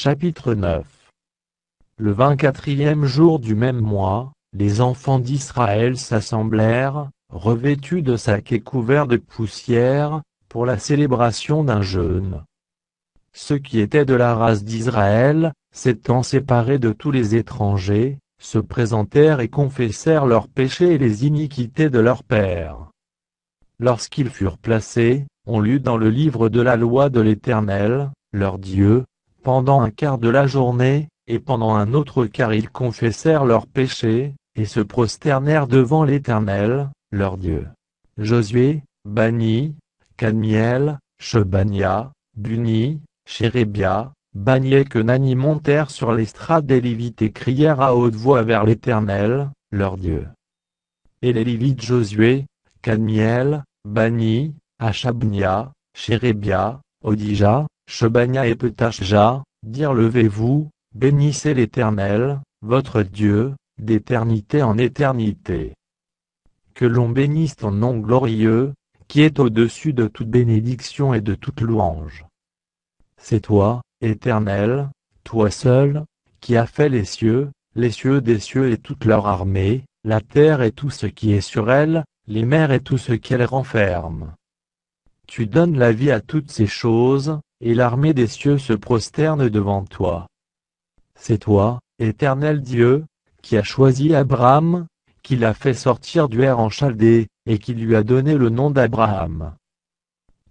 Chapitre 9. Le 24e jour du même mois, les enfants d'Israël s'assemblèrent, revêtus de sacs et couverts de poussière, pour la célébration d'un jeûne. Ceux qui étaient de la race d'Israël, s'étant séparés de tous les étrangers, se présentèrent et confessèrent leurs péchés et les iniquités de leurs pères. Lorsqu'ils furent placés, on lut dans le livre de la loi de l'Éternel, leur Dieu, pendant un quart de la journée, et pendant un autre quart ils confessèrent leurs péchés, et se prosternèrent devant l'Éternel, leur Dieu. Josué, Bani, Kadmiel, Shebania, Buni, Chérébia, Bani et Kenani montèrent sur l'estrade des Lévites et crièrent à haute voix vers l'Éternel, leur Dieu. Et les Lévites Josué, Kadmiel, Bani, Hashabnia, Chérébia, Odija, Shebania et Petachja, dirent levez-vous, bénissez l'Éternel, votre Dieu, d'éternité en éternité. Que l'on bénisse ton nom glorieux, qui est au-dessus de toute bénédiction et de toute louange. C'est toi, Éternel, toi seul, qui as fait les cieux des cieux et toute leur armée, la terre et tout ce qui est sur elle, les mers et tout ce qu'elles renferment. Tu donnes la vie à toutes ces choses, et l'armée des cieux se prosterne devant toi. C'est toi, Éternel Dieu, qui as choisi Abraham, qui l'a fait sortir d'Ur en Chaldée, et qui lui a donné le nom d'Abraham.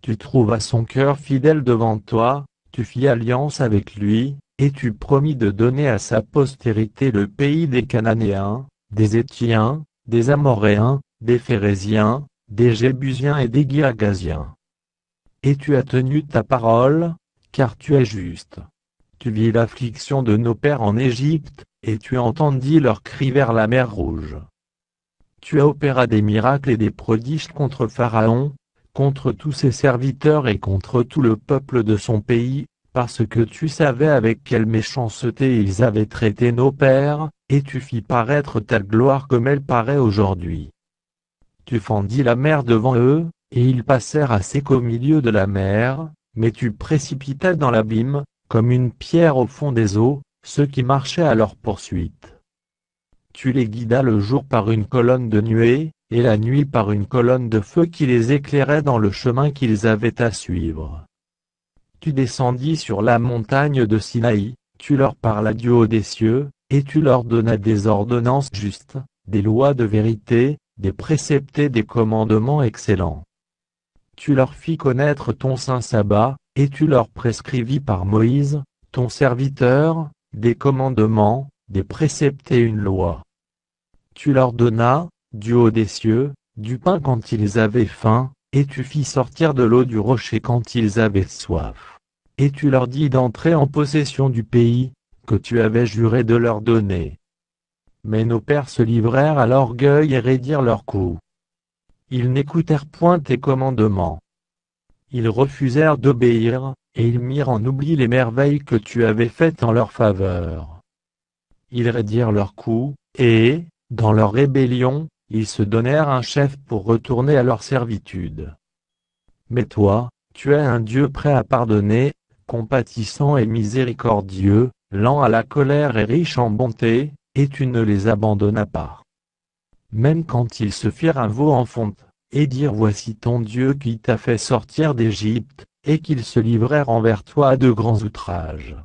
Tu trouvas son cœur fidèle devant toi, tu fis alliance avec lui, et tu promis de donner à sa postérité le pays des Cananéens, des Héthiens, des Amoréens, des Phéréziens, des Jébusiens et des Girgasiens. Et tu as tenu ta parole, car tu es juste. Tu vis l'affliction de nos pères en Égypte, et tu entendis leur cri vers la mer Rouge. Tu as opéré des miracles et des prodiges contre Pharaon, contre tous ses serviteurs et contre tout le peuple de son pays, parce que tu savais avec quelle méchanceté ils avaient traité nos pères, et tu fis paraître ta gloire comme elle paraît aujourd'hui. Tu fendis la mer devant eux, et ils passèrent à sec au milieu de la mer, mais tu précipitas dans l'abîme, comme une pierre au fond des eaux, ceux qui marchaient à leur poursuite. Tu les guidas le jour par une colonne de nuée, et la nuit par une colonne de feu qui les éclairait dans le chemin qu'ils avaient à suivre. Tu descendis sur la montagne de Sinaï, tu leur parlas du haut des cieux, et tu leur donnas des ordonnances justes, des lois de vérité, des préceptes et des commandements excellents. Tu leur fis connaître ton saint sabbat, et tu leur prescrivis par Moïse, ton serviteur, des commandements, des préceptes et une loi. Tu leur donnas, du haut des cieux, du pain quand ils avaient faim, et tu fis sortir de l'eau du rocher quand ils avaient soif. Et tu leur dis d'entrer en possession du pays, que tu avais juré de leur donner. Mais nos pères se livrèrent à l'orgueil et raidirent leurs coups. Ils n'écoutèrent point tes commandements. Ils refusèrent d'obéir, et ils mirent en oubli les merveilles que tu avais faites en leur faveur. Ils raidirent leurs coups, et, dans leur rébellion, ils se donnèrent un chef pour retourner à leur servitude. Mais toi, tu es un Dieu prêt à pardonner, compatissant et miséricordieux, lent à la colère et riche en bonté, et tu ne les abandonnas pas. Même quand ils se firent un veau en fonte, et dirent voici ton Dieu qui t'a fait sortir d'Égypte, et qu'ils se livrèrent envers toi à de grands outrages.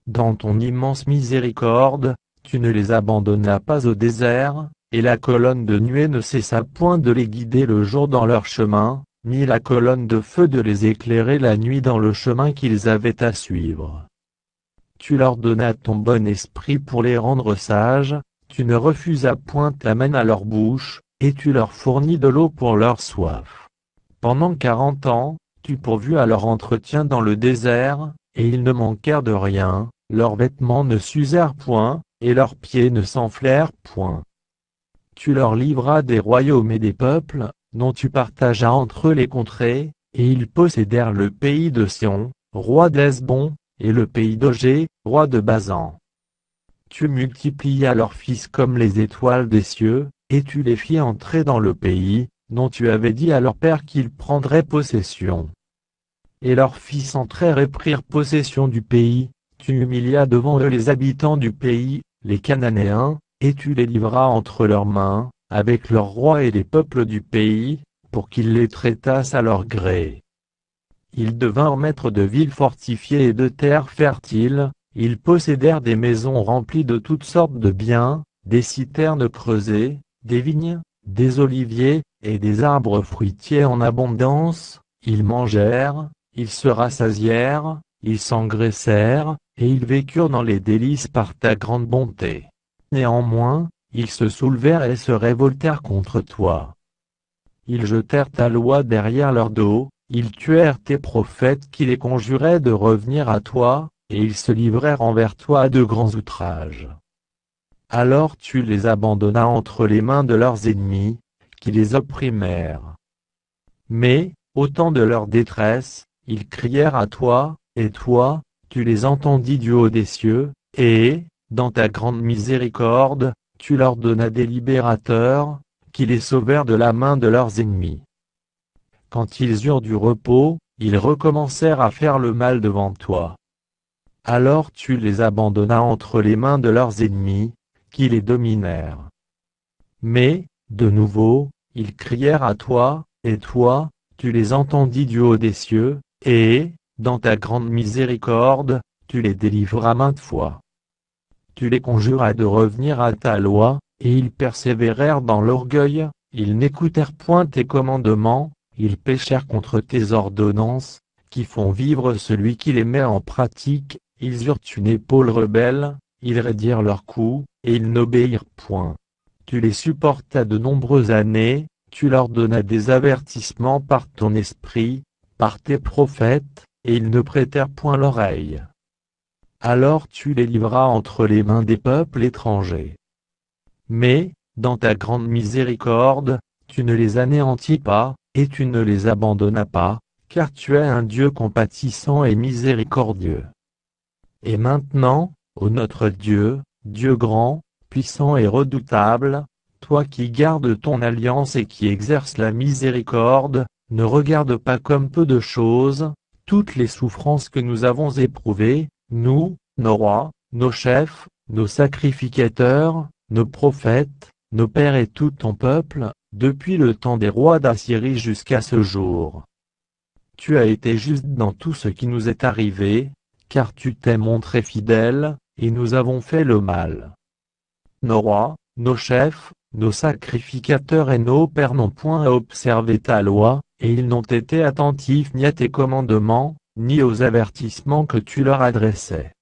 Dans ton immense miséricorde, tu ne les abandonnas pas au désert, et la colonne de nuée ne cessa point de les guider le jour dans leur chemin, ni la colonne de feu de les éclairer la nuit dans le chemin qu'ils avaient à suivre. Tu leur donnas ton bon esprit pour les rendre sages, tu ne refusas point ta main à leur bouche, et tu leur fournis de l'eau pour leur soif. Pendant 40 ans, tu pourvus à leur entretien dans le désert, et ils ne manquèrent de rien, leurs vêtements ne s'usèrent point, et leurs pieds ne s'enflèrent point. Tu leur livras des royaumes et des peuples, dont tu partageas entre eux les contrées, et ils possédèrent le pays de Sion, roi d'Hesbon, et le pays d'Ogé, roi de Basan. Tu multiplias leurs fils comme les étoiles des cieux, et tu les fis entrer dans le pays, dont tu avais dit à leur père qu'ils prendraient possession. Et leurs fils entrèrent et prirent possession du pays, tu humilia devant eux les habitants du pays, les Cananéens, et tu les livras entre leurs mains, avec leurs rois et les peuples du pays, pour qu'ils les traitassent à leur gré. Ils devinrent maîtres de villes fortifiées et de terres fertiles, ils possédèrent des maisons remplies de toutes sortes de biens, des citernes creusées, des vignes, des oliviers, et des arbres fruitiers en abondance, ils mangèrent, ils se rassasièrent, ils s'engraissèrent, et ils vécurent dans les délices par ta grande bonté. Néanmoins, ils se soulevèrent et se révoltèrent contre toi. Ils jetèrent ta loi derrière leur dos, ils tuèrent tes prophètes qui les conjuraient de revenir à toi, et ils se livrèrent envers toi à de grands outrages. Alors tu les abandonnas entre les mains de leurs ennemis, qui les opprimèrent. Mais, au temps de leur détresse, ils crièrent à toi, et toi, tu les entendis du haut des cieux, et, dans ta grande miséricorde, tu leur donnas des libérateurs, qui les sauvèrent de la main de leurs ennemis. Quand ils eurent du repos, ils recommencèrent à faire le mal devant toi. Alors tu les abandonnas entre les mains de leurs ennemis, qui les dominèrent. Mais, de nouveau, ils crièrent à toi, et toi, tu les entendis du haut des cieux, et, dans ta grande miséricorde, tu les délivras maintes fois. Tu les conjuras de revenir à ta loi, et ils persévérèrent dans l'orgueil, ils n'écoutèrent point tes commandements, ils péchèrent contre tes ordonnances, qui font vivre celui qui les met en pratique, ils eurent une épaule rebelle, ils raidirent leurs coups, et ils n'obéirent point. Tu les supportas de nombreuses années, tu leur donnas des avertissements par ton esprit, par tes prophètes, et ils ne prêtèrent point l'oreille. Alors tu les livras entre les mains des peuples étrangers. Mais, dans ta grande miséricorde, tu ne les anéantis pas, et tu ne les abandonnas pas, car tu es un Dieu compatissant et miséricordieux. Et maintenant, ô notre Dieu, Dieu grand, puissant et redoutable, toi qui gardes ton alliance et qui exerces la miséricorde, ne regarde pas comme peu de choses, toutes les souffrances que nous avons éprouvées, nous, nos rois, nos chefs, nos sacrificateurs, nos prophètes, nos pères et tout ton peuple, depuis le temps des rois d'Assyrie jusqu'à ce jour. Tu as été juste dans tout ce qui nous est arrivé, car tu t'es montré fidèle, et nous avons fait le mal. Nos rois, nos chefs, nos sacrificateurs et nos pères n'ont point observé ta loi, et ils n'ont été attentifs ni à tes commandements, ni aux avertissements que tu leur adressais.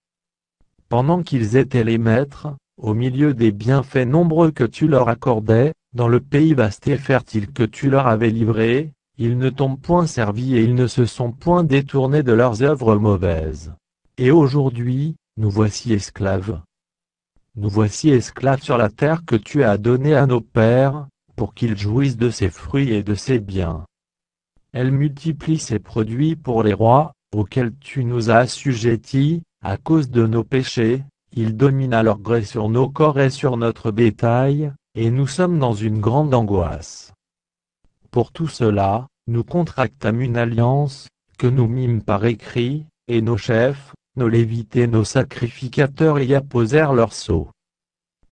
Pendant qu'ils étaient les maîtres, au milieu des bienfaits nombreux que tu leur accordais, dans le pays vaste et fertile que tu leur avais livré, ils ne t'ont point servi et ils ne se sont point détournés de leurs œuvres mauvaises. Et aujourd'hui, nous voici esclaves. Nous voici esclaves sur la terre que tu as donnée à nos pères, pour qu'ils jouissent de ses fruits et de ses biens. Elle multiplie ses produits pour les rois, auxquels tu nous as assujettis, à cause de nos péchés, ils dominent à leur gré sur nos corps et sur notre bétail, et nous sommes dans une grande angoisse. Pour tout cela, nous contractâmes une alliance, que nous mîmes par écrit, et nos chefs, nos lévites et nos sacrificateurs y apposèrent leur sceau.